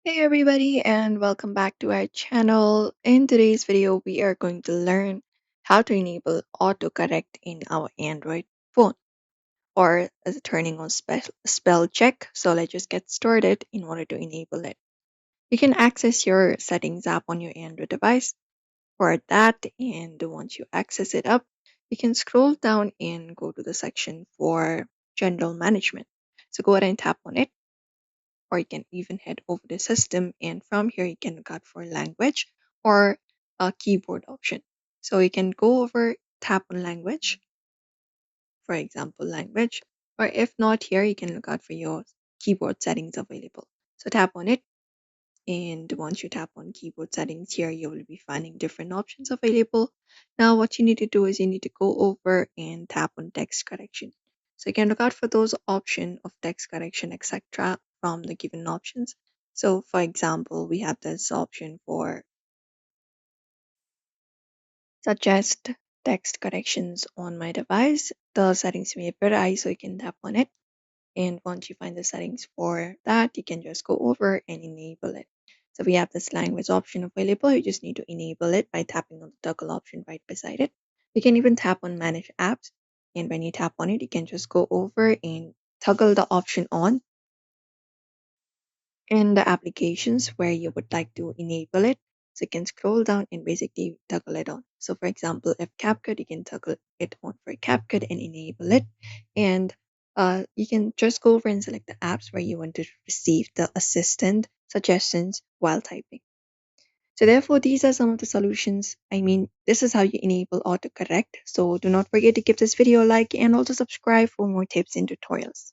Hey everybody, and welcome back to our channel. In today's video, we are going to learn how to enable autocorrect in our Android phone, or as turning on spell check. So let's just get started. In order to enable it, you can access your settings app on your Android device for that. And once you access it up, you can scroll down and go to the section for general management. So go ahead and tap on it, or you can even head over the system, and from here you can look out for language or a keyboard option. So you can go over, tap on language, for example language, or if not, here you can look out for your keyboard settings available. So tap on it, and once you tap on keyboard settings, here you will be finding different options available. Now what you need to do is you need to go over and tap on text correction. So you can look out for those option of text correction, etc., from the given options. So for example, we have this option for suggest text corrections on my device. The settings may appear high, so you can tap on it, and once you find the settings for that, you can just go over and enable it. So we have this language option available. You just need to enable it by tapping on the toggle option right beside it. You can even tap on manage apps. And when you tap on it, you can just go over and toggle the option on in the applications where you would like to enable it. So you can scroll down and basically toggle it on. So for example, if CapCut, you can toggle it on for CapCut and enable it. And you can just go over and select the apps where you want to receive the assistant suggestions while typing. So therefore, these are some of the solutions. I mean, this is how you enable autocorrect. So do not forget to give this video a like and also subscribe for more tips and tutorials.